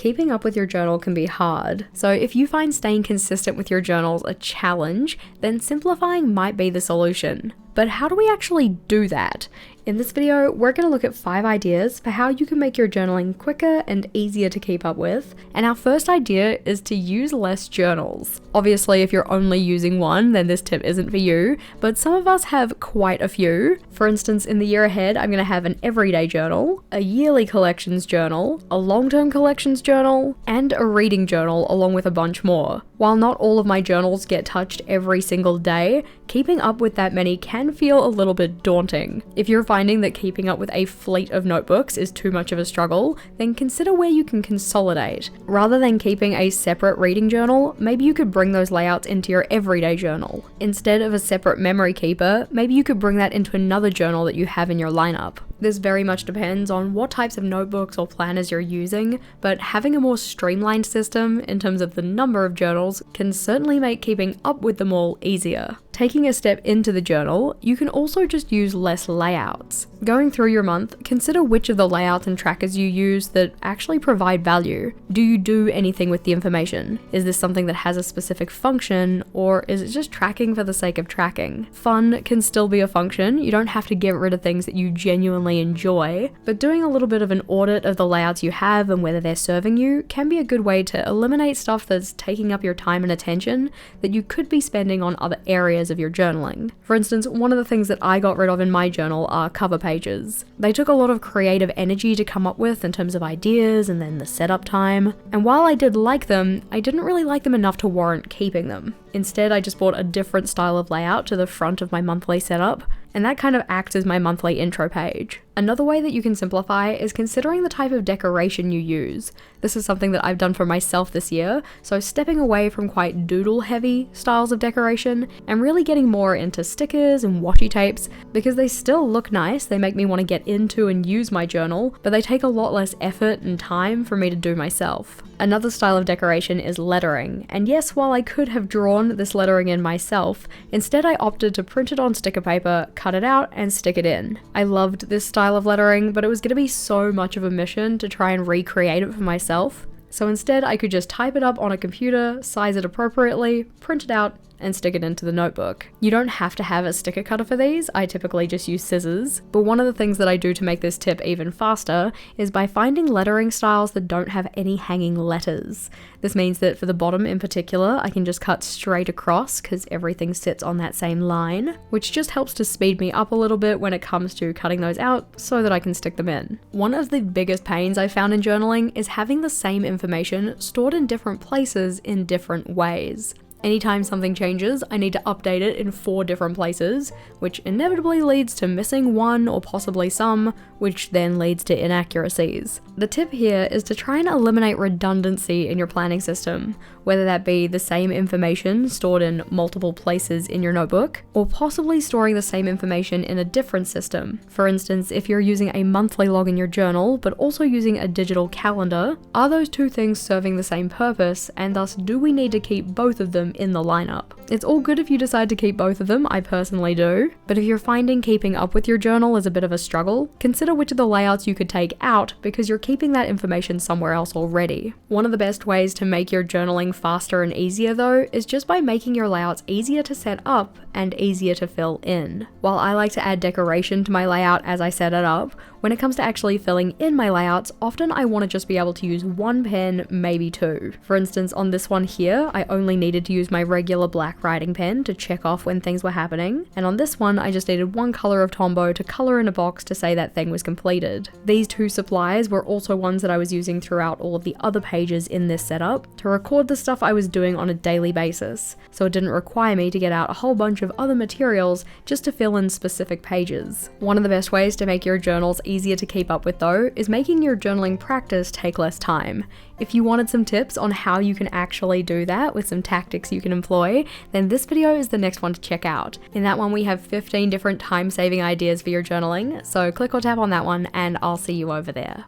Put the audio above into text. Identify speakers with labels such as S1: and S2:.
S1: Keeping up with your journal can be hard, so if you find staying consistent with your journals a challenge, then simplifying might be the solution. But how do we actually do that? In this video, we're going to look at 5 ideas for how you can make your journaling quicker and easier to keep up with, and our first idea is to use less journals. Obviously, if you're only using one, then this tip isn't for you, but some of us have quite a few. For instance, in the year ahead, I'm going to have an everyday journal, a yearly collections journal, a long-term collections journal, and a reading journal, along with a bunch more. While not all of my journals get touched every single day, keeping up with that many can feel a little bit daunting. If you're finding that keeping up with a fleet of notebooks is too much of a struggle, then consider where you can consolidate. Rather than keeping a separate reading journal, maybe you could bring those layouts into your everyday journal. Instead of a separate memory keeper, maybe you could bring that into another journal that you have in your lineup. This very much depends on what types of notebooks or planners you're using, but having a more streamlined system in terms of the number of journals can certainly make keeping up with them all easier. Taking a step into the journal, you can also just use less layouts. Going through your month, consider which of the layouts and trackers you use that actually provide value. Do you do anything with the information? Is this something that has a specific function, or is it just tracking for the sake of tracking? Fun can still be a function. You don't have to get rid of things that you genuinely enjoy, but doing a little bit of an audit of the layouts you have and whether they're serving you can be a good way to eliminate stuff that's taking up your time and attention that you could be spending on other areas of your journaling. For instance, one of the things that I got rid of in my journal are cover pages. They took a lot of creative energy to come up with in terms of ideas and then the setup time, and while I did like them, I didn't really like them enough to warrant keeping them. Instead, I just bought a different style of layout to the front of my monthly setup, and that kind of acts as my monthly intro page. Another way that you can simplify is considering the type of decoration you use. This is something that I've done for myself this year, so stepping away from quite doodle-heavy styles of decoration and really getting more into stickers and washi tapes, because they still look nice, they make me want to get into and use my journal, but they take a lot less effort and time for me to do myself. Another style of decoration is lettering, and yes, while I could have drawn this lettering in myself, instead I opted to print it on sticker paper, cut it out, and stick it in. I loved this style of lettering, but it was going to be so much of a mission to try and recreate it for myself, so instead I could just type it up on a computer, size it appropriately, print it out, and stick it into the notebook. You don't have to have a sticker cutter for these, I typically just use scissors, but one of the things that I do to make this tip even faster is by finding lettering styles that don't have any hanging letters. This means that for the bottom in particular, I can just cut straight across because everything sits on that same line, which just helps to speed me up a little bit when it comes to cutting those out so that I can stick them in. One of the biggest pains I found in journaling is having the same information stored in different places in different ways. Anytime something changes, I need to update it in 4 different places, which inevitably leads to missing one or possibly some, which then leads to inaccuracies. The tip here is to try and eliminate redundancy in your planning system, whether that be the same information stored in multiple places in your notebook, or possibly storing the same information in a different system. For instance, if you're using a monthly log in your journal, but also using a digital calendar, are those 2 things serving the same purpose, and thus do we need to keep both of them in the lineup? It's all good if you decide to keep both of them, I personally do, but if you're finding keeping up with your journal is a bit of a struggle, consider which of the layouts you could take out because you're keeping that information somewhere else already. One of the best ways to make your journaling faster and easier though is just by making your layouts easier to set up and easier to fill in. While I like to add decoration to my layout as I set it up, when it comes to actually filling in my layouts, often I want to just be able to use 1 pen, maybe 2. For instance, on this one here, I only needed to use my regular black writing pen to check off when things were happening, and on this one I just needed 1 color of Tombow to color in a box to say that thing was completed. These 2 supplies were also ones that I was using throughout all of the other pages in this setup to record the stuff I was doing on a daily basis, so it didn't require me to get out a whole bunch of other materials just to fill in specific pages. One of the best ways to make your journals easier to keep up with though is making your journaling practice take less time. If you wanted some tips on how you can actually do that with some tactics you can employ, then this video is the next one to check out. In that one we have 15 different time-saving ideas for your journaling, so click or tap on that one and I'll see you over there.